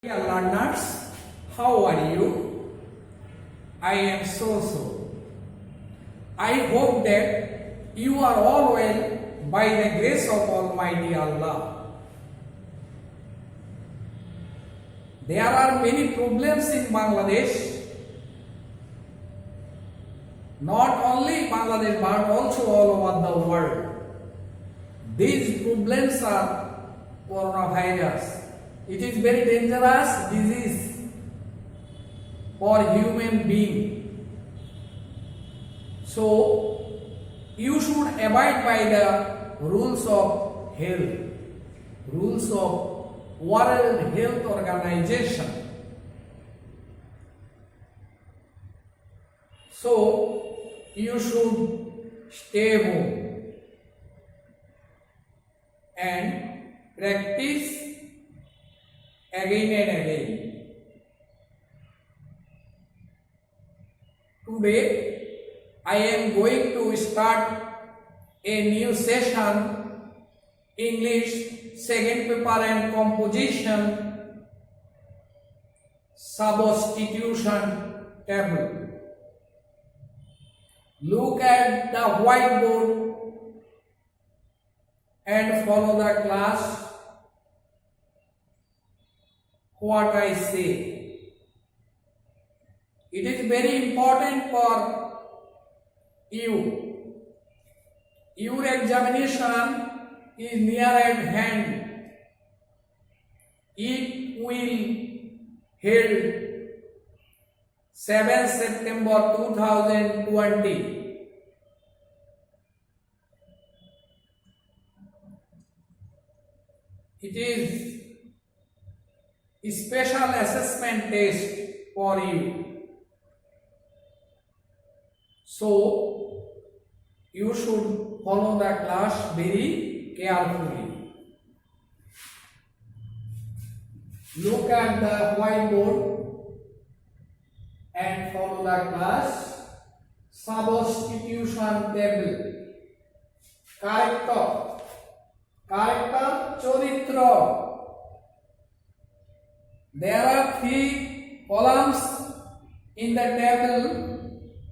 Dear learners, how are you? I am so. I hope that you are all well by the grace of Almighty Allah. There are many problems in Bangladesh, not only Bangladesh but also all over the world. These problems are coronavirus. It is very dangerous disease for human being. So you should abide by the rules of health, rules of World Health Organization. So you should stay home and practice again and again. Today I am going to start a new session, English second paper and composition, substitution table. Look at the whiteboard and follow the class what I say. It is very important for you. Your examination is near at hand. It will held 7 September 2020. It is a special assessment test for you. So you should follow the class very carefully. Look at the whiteboard and follow the class. Substitution table. Character. Character Charitra. There are 3 columns in the table.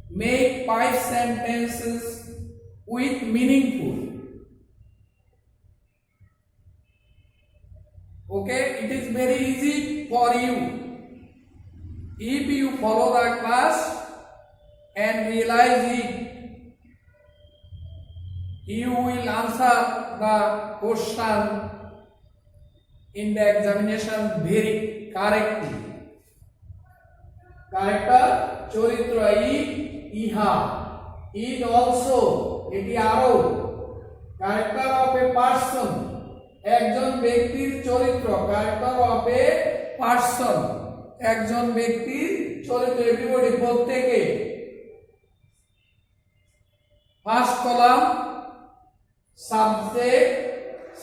Make 5 sentences with meaningful. Okay, it is very easy for you. If you follow the class and realize it, you will answer the question in the examination very correctly. Character Charitra iha. It also. Eti aro. Character of a person. একজন ব্যক্তির চরিত্র. Character of a person. একজন ব্যক্তির চরিত্র. Everybody প্রত্যেকে. First column subject,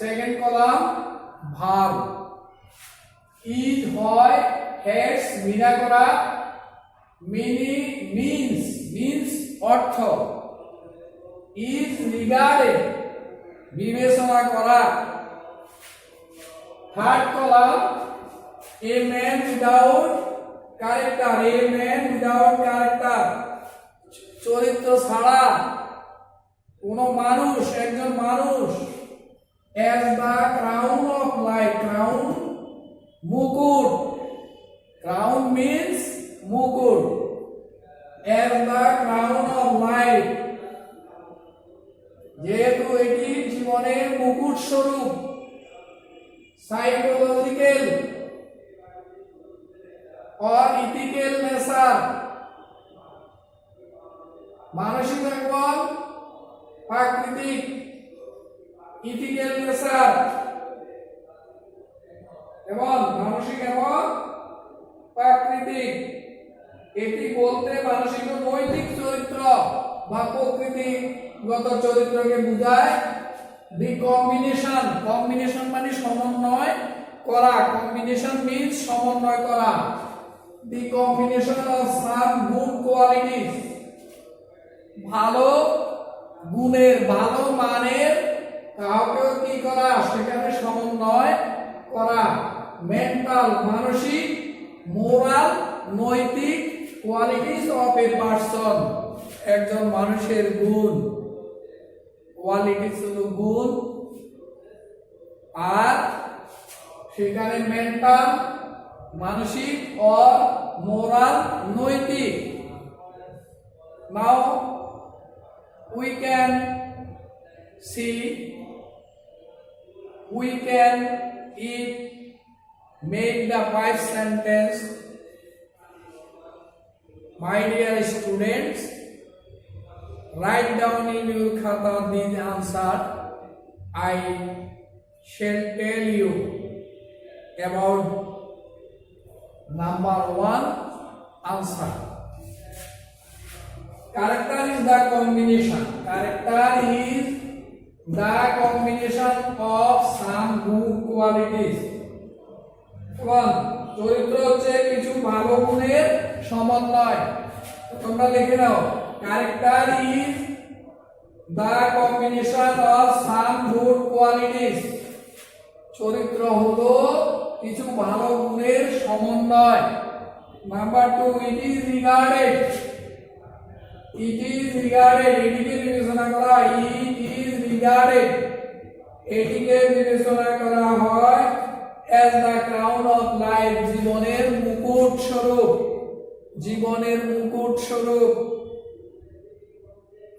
second column verb. Is হয় has বিনা করা, means অর্থ, is regarded বিবেচনা করা. Third column a man without character, a man without character চরিত্র ছাড়া কোন মানুষ, একজন মানুষ. As the crown of life, crown মুকুট, crown means মুকুট. As the crown of life, যেহেতু এটি জীবনের মুকুট স্বরূপ. সাইকোলজিক্যাল or ethical nature, মানসিক এবং প্রাকৃতিক. ইথিক্যাল নেচার এবং মানসিক এবং প্রাকৃতিক. এটি বলতে মানসিক ও নৈতিক চরিত্র বা প্রকৃতিগত চরিত্রকে বোঝায়. দি কম্বিনেশন, কম্বিনেশন মানে সমন্বয় করা. কম্বিনেশন মিন্স সমন্বয় করা. The combination of some good qualities, ভালো গুণের, ভালো মানের কাউকে কি করা, সেখানে সমন্বয় করা. মেন্টাল মানসিক, মোরাল নৈতিক, কোয়ালিটিস অফ এ পারসন একজন মানুষের গুণ, কোয়ালিটিস হলো গুণ, আর সেখানে মেন্টাল মানসিক और moral নৈতিক। Now we can see, we can make the 5 sentence. My dear students, write down in your khata these answer. I shall tell you about number 1 answer. Character is the combination. Character is the combination of some good qualities. One, চরিত্র হচ্ছে কিছু ভালো গুণের সমন্বয়। তোমরা লিখে নাও, character is the combination of some good qualities. চরিত্র হলো কিছু ভালো গুণের সমন্বয়। নাম্বার 2, it is regarded, এটিকে বিবেচনা করা, it is regarded, এটিকে বিবেচনা করা হয় as the crown of life, জীবনের মুকুট স্বরূপ, জীবনের মুকুট স্বরূপ।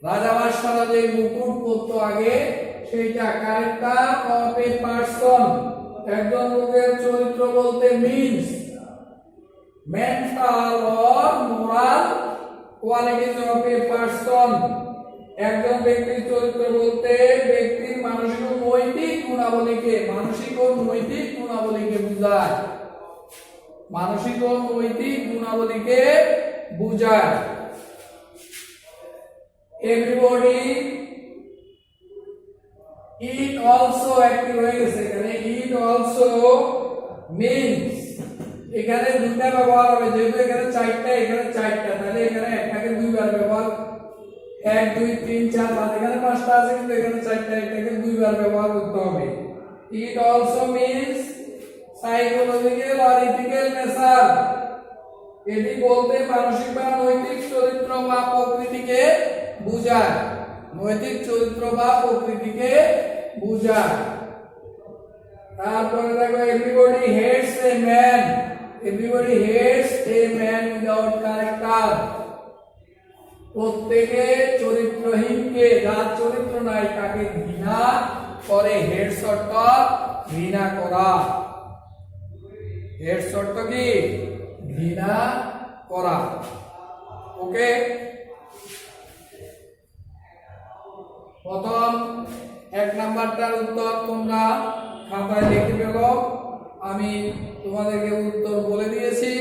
রাজা বাদশাহরা যে মুকুট পরতো আগে, সেইটা ক্যারেক্টার অফ এ পারসন, একজন লোকের চরিত্র বলতে means mental or moral qualities of a person, একজন ব্যক্তির চরিত্র বলতে ব্যক্তির মানসিক ও নৈতিক গুণাবলীকে, মানসিক ও নৈতিক গুণাবলীকে বোঝায়, মানসিক ও নৈতিক গুণাবলীকে বোঝায়। এভরিবডি, it also অ্যাক্টিভ হয়ে গেছে এখানে, it also means, এখানে দুটো ব্যবহার হবে, যেহেতু এখানে চারটা, এখানে চারটা, তাহলে এখানে একটাকে দুইবার ব্যবহার, 1 2 3 4 5, এখানে পাঁচটা আছে কিন্তু এখানে চারটা, এটাকে দুইবার ব্যবহার করতে হবে। it also means psychological or ethical nature, এটি বলতে মানসিক বা নৈতিক চরিত্র বা প্রকৃতিকে বোঝায়, নৈতিক চরিত্র বা প্রকৃতিকে বোঝায়। তারপরে দেখো, everybody hates a man, everybody hates a man without character, প্রত্যেকে চরিত্রহীনকে, যার চরিত্র নাই তাকে ঘৃণা করে। হেটস অর্থ ঘৃণা করা, হেটস অর্থ কি ঘৃণা করা। ওকে, প্রথম 1 নাম্বারটার উত্তর তোমরা খাতায় লিখে ফেলো, আমি তোমাদেরকে উত্তর বলে দিয়েছি,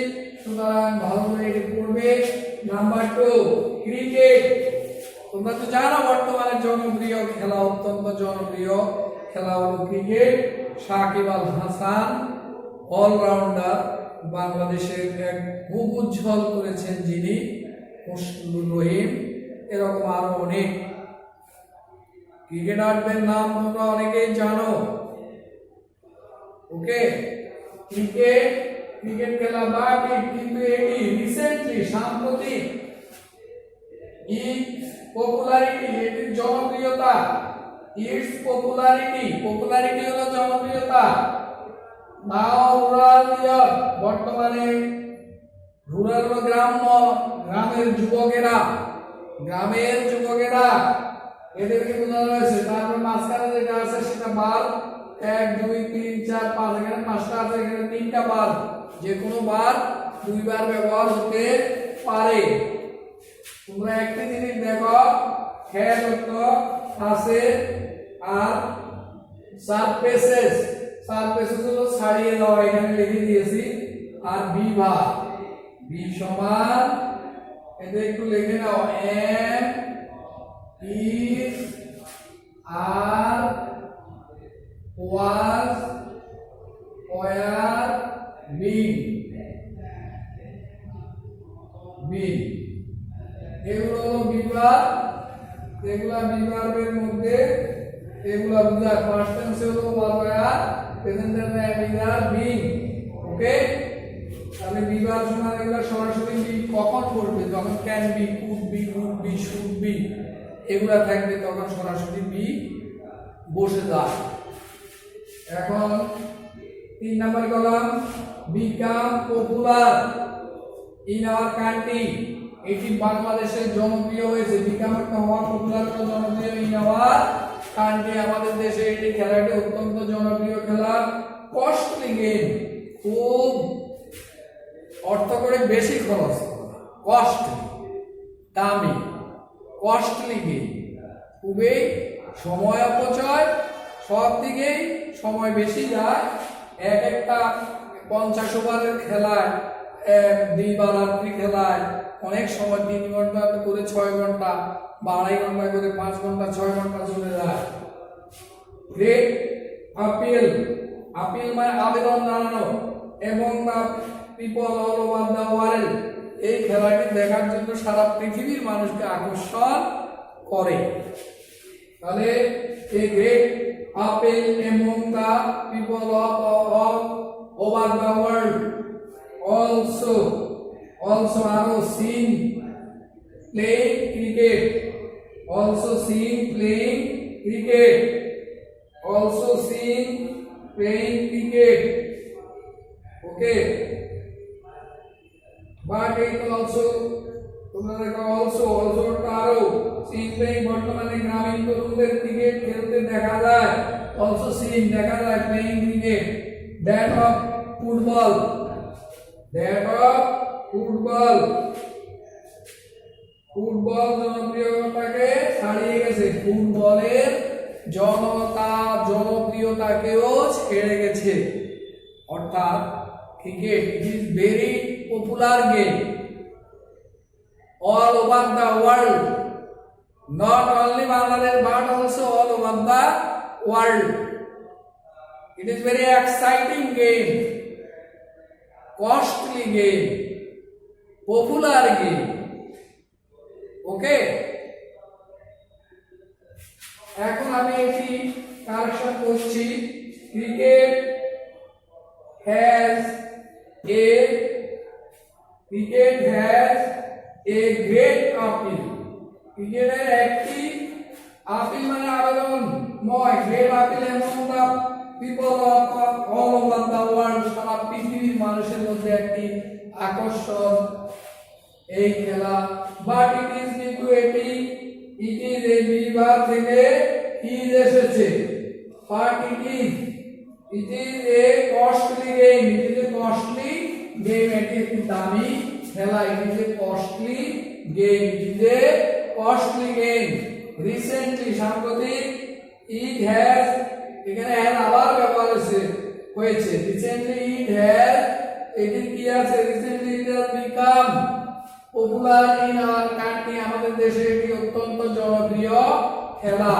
সুতরাং ভালো করে এটি পড়বে। Number 2, cricket. তোমরা তো জানো বর্তমানে জনপ্রিয় খেলা, অত্যন্ত জনপ্রিয় খেলা হলো ক্রিকেট। সাকিব আল হাসান অলরাউন্ডার, বাংলাদেশের এক মুখ উজ্জ্বল করেছেন যিনি, মুশফিকুর রহিম, এরকম আরো অনেক ক্রিকেটারদের নাম তোমরা অনেকেই জানো। ওকে, ক্রিকেট খেলা বাকি, কিন্তু এটি রিসেন্টলি, সাম্প্রতিক, পপুলারিটি, এটির জনপ্রিয়তা, ইটস পপুলারিটি হলো জনপ্রিয়তা। নাও রুরাল ইয়ার, বর্তমানে রুরাল হলো গ্রাম্য, গ্রামের যুবকেরা, এদেরকে বোঝানো হয়েছে। তারপর মাঝখানে যেটা আছে সেটা বার, 1 2 3 4 5, এখানে 5টা আছে, এখানে 3টা বার, যে কোনো বার দুইবার ব্যবহার হতে পারে। তোমরা একটি জিনিস দেখো, হেড অর্থ আছে, আর সারফেসেস হলো ছাড়িয়ে দেওয়া, এখানে লিখে দিয়েছি। আর বিভাগ, বি সমান, এটা একটু লিখে নাও, M is, are, was, were, been, এগুলো হলো বিভাগ, এগুলা বিভাগের মধ্যে এগুলা বোঝায়। ফার্স্ট টেন্স হলো was, were, present tense is, are, being। Okay, তাহলে বিবার সমান এগুলো সরাসরি বি কখন করবে, যখন can be, could be, would be, should be এগুলা থাকবে তখন সরাসরি বি বসে যায়। এখন 3 number column, become popular in our country, এটি বাংলাদেশের জনপ্রিয় হয়েছে। বিকাম একটা হওয়া, পপুলার জনপ্রিয় ইন আওয়ার কান্ট্রি, আমাদের দেশে এটি খেলাটি অত্যন্ত জনপ্রিয় খেলা। কস্টলি গেম, খুব অর্থ করে বেশি খরচ, কস্টলি দামি, কস্টলি গেম, খুবই সময় অপচয়, সব দিকেই সময় বেশি যায়। এক একটা 50 ওভারের খেলায়, দিবারাত্রি খেলায় অনেক সময় 3 ঘন্টা করে 6 ঘন্টা বা 2.5 ঘন্টা করে 5 ঘন্টা 6 ঘন্টা চলে যায়। গ্রেট আপিল, আপিল মানে আবেদন জানানো, এবং people all over the world এই খেলাটি দেখার জন্য সারা পৃথিবীর মানুষকে আকর্ষণ করে। তাহলে এ great appeal among the people of all over the world also are seen playing cricket, also seen playing cricket, also seen playing cricket, okay, but it also তোমরা দেখো also কারো seen playing বর্তমানে গ্রামীণ তরুণদের ক্রিকেট খেলতে দেখা যায়, also seen দেখা যায় playing cricket, that of football, football জনপ্রিয়তাকে ছাড়িয়ে গেছে, ফুটবলের জনপ্রিয়তাকেও ছেড়ে গেছে। অর্থাৎ cricket is very popular game all over the world, not only Bangladesh but also all over the world. It is very exciting game, costly game, popular game, okay. এখন আমি এটি কারেকশন করছি। Cricket has a great appeal, ক্রিকেটের একটি appeal মানে আবেদন ময়, great appeal among people of all over the world, সারা পৃথিবীর মানুষের মধ্যে একটি আকর্ষণ এই খেলা। বাট ইট ইজ কিন্তু এটি ইট ইজ এ বিভাগ থেকে ইজ এসেছে, but it is a costly game, it is a costly game, এটি একটি দামি খেলা, it is a costly game, it is a costly game. Recently সাম্প্রতিক, ইট হ্যাজ এখানে হ্যাজ আবার ব্যবহার হয়েছে, রিসেন্টলি ইট হ্যাজ এটি কি আছে, recently it has become popular in our country, আমাদের দেশে এটি অত্যন্ত জনপ্রিয় খেলা।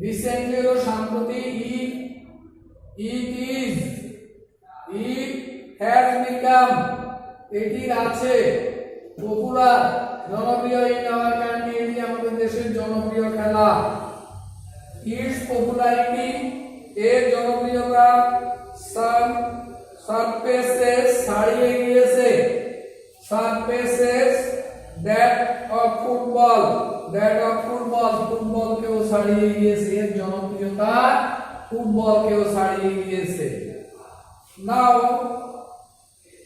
রিসেন্টলি হলো সাম্প্রতিক, ইট হ্যাজ বিকাম এটি আছে, পপুলার জনপ্রিয় ইন আওয়ার কান্ট্রি এটি আমাদের দেশের জনপ্রিয় খেলা। ইটস পপুলারিটি এর জনপ্রিয়তা সারফেসেস ছাড়িয়ে গিয়েছে, সারফেসেস দ্যাট অফ ফুটবল, ফুটবলকেও ছাড়িয়ে গিয়েছে, এর জনপ্রিয়তা ফুটবলকেও ছাড়িয়ে গিয়েছে। নাও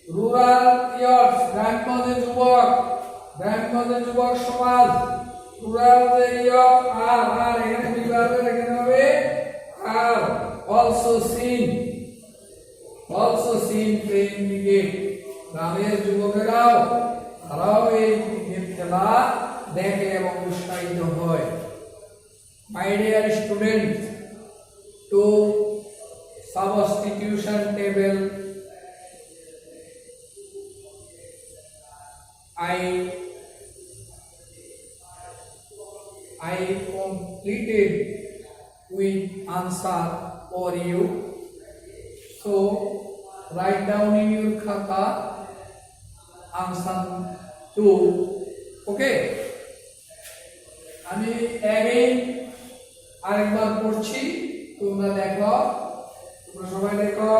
রুরাল ইয়র্স, গ্রামগঞ্জের যুবক সমাজ, রুরাল ইয়র্স আর এখানে বিভাগে রেখে হবে are also seen playing cricket, গ্রামের যুবকেরাও তারাও এই ক্রিকেট খেলা দেখে এবং উৎসাহিত হয়। My dear student, two substitution table I completed with answer for you. So write down in your khata answer 2. Okay. আমি again আরেকবার পড়ছি, তোমরা দেখো, তোমরা সবাই দেখো।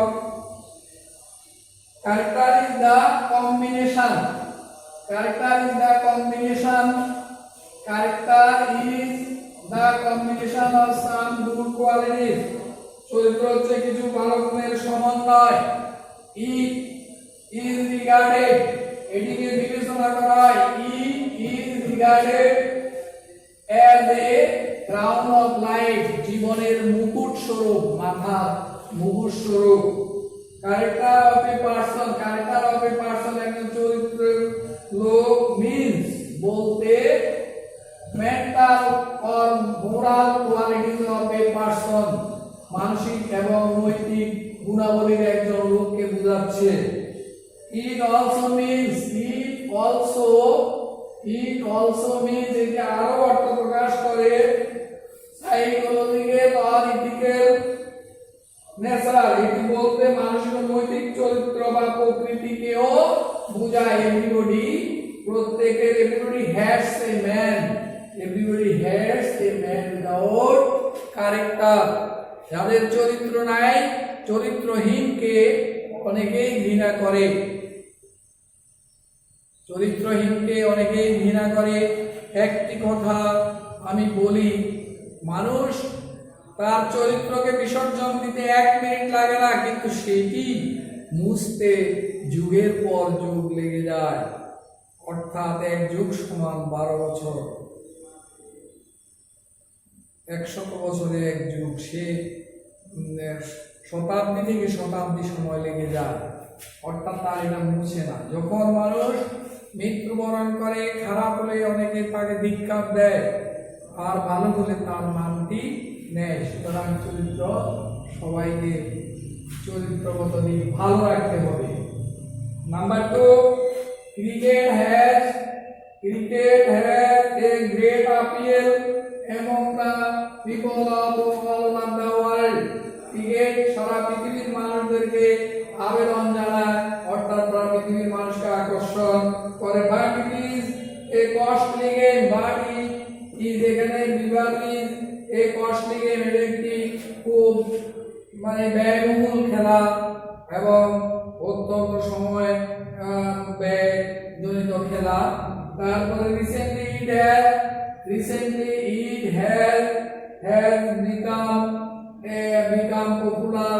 Character is the combination. Character is the combination. Character is the combination of some good qualities. চরিত্র হচ্ছে কিছু ভালো গুণের সমন্বয়। It is regarded, এটিকে বিবেচনা করা হয়। It is regarded as a crown of life, জীবনের মুকুট স্বরূপ, মাথা মুকুট স্বরূপ। Character of a person, character of a person একজন চরিত্র লোক means বলতে mental or moral qualities of a person, মানসিক এবং নৈতিক গুণাবলীর একজন লোককে বোঝাচ্ছে। It also means এটি আরো অর্থ প্রকাশ করে সাইকোলজিক্যাল অর ইথিক্যাল নেচার, এটি বলতে মানসিক ও নৈতিক চরিত্র বা প্রকৃতিকেও বোঝায়। এভরিবডি, প্রত্যেকের, everybody has a man without character, যাদের চরিত্র নাই, চরিত্রহীনকে অনেকেই ঘৃণা করে। চরিত্রহীনকে অনেকেই ঘৃণা করে। একটি কথা আমি বলি, মানুষ তার চরিত্রকে বিসর্জন দিতে 1 মিনিট লাগে না, কিন্তু সেটি মুছতে যুগের পর যুগ লেগে যায়। অর্থাৎ 1 যুগ সমান 12 বছর, 100 বছরে 1 যুগ, সে শতাব্দী থেকে শতাব্দী সময় লেগে যায়। অর্থাৎ তার এটা মুছে না। যখন মানুষ মৃত্যুবরণ করে, খারাপ হলে অনেকে তাকে ধিক্কার দেয়, আর ভালো হলে তার নামটি নেয়। সুতরাং চরিত্র, সবাইকে চরিত্রগত দিক ভালো রাখতে হবে। Number 2, cricket has a great appeal among the people of all over the world. Cricket সারা পৃথিবীর মানুষদেরকে আবেদন জানায়, অর্থাৎ সারা পৃথিবীর মানুষকে আকর্ষণ করে। But it is a costly game, but is এখানে বিভাগ ইজ এ কস্টলি গেম, এটা একটি খুব ব্যয়বহুল খেলা এবং অত্যন্ত সময় ব্যয়জনিত খেলা। তারপরে recently it has become popular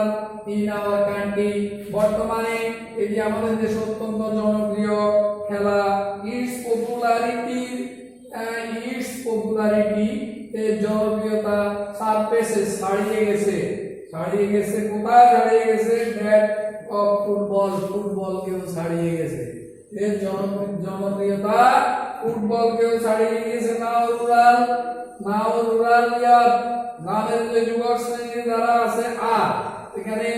in our country. বর্তমানে এটি আমাদের দেশে অত্যন্ত জনপ্রিয় খেলা। its popularity জনপ্রিয়তা সারফেসেস ছাড়িয়ে গেছে। কোথায় ছাড়িয়ে গেছে? দ্যাট অফ ফুটবলকেও ছাড়িয়ে গেছে। এর জনপ্রিয়তা ফুটবলকেও ছাড়িয়ে গেছে। নাও রুরাল ইয়ার, গ্রামের যে যুবক শ্রেণী যারা আছে, আর এখানে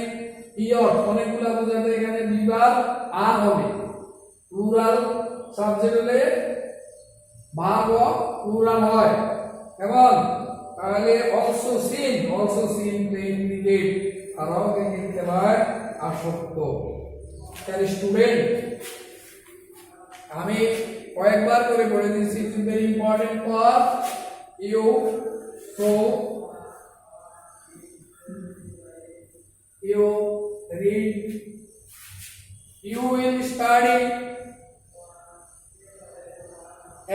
ইয়র অনেকগুলা বোঝাতে এখানে বিভাগ আর হবে। রুরাল সাবজেক্ট হলে ভার্ব রুরাল হয়। এবং তাহলে অলসো সিন প্লেইং ক্রিকেট, তারাও ক্রিকেট খেলায় আসক্ত। তাহলে স্টুডেন্ট, আমি কয়েকবার করে পড়ে দিয়েছি, it is very important for you. So you read, you will study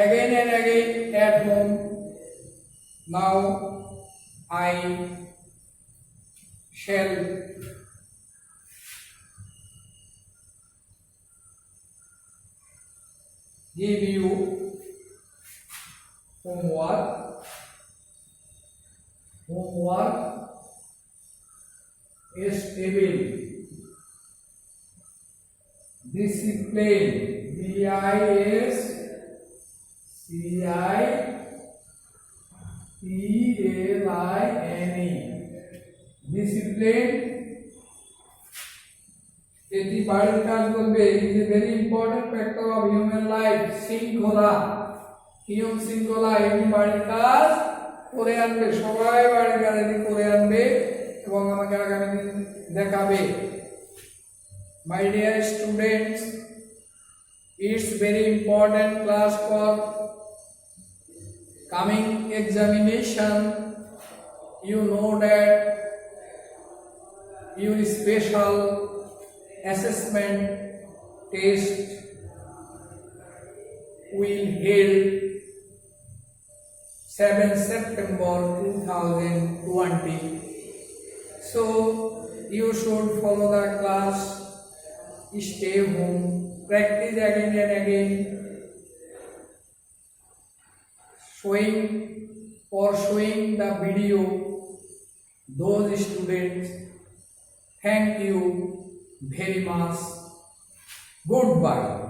again and again at home. Now I shall give you homework stable, discipline, discipline, discipline, এটি বাড়ির কাজ করবে। Is a very important factor of human life. শৃঙ্খলা, নিয়ম শৃঙ্খলা, এটি বাড়ির কাজ করে আনবে। সবাই বাড়ির কাজ এটি করে আনবে এবং আমাকে আগামী দিন দেখাবে। My dear students, it's very important class for coming examination. You know that your special assessment test will held 7 September 2020. So you should follow the class, stay home, practice again and again, showing the video those students. Thank you very much. Goodbye.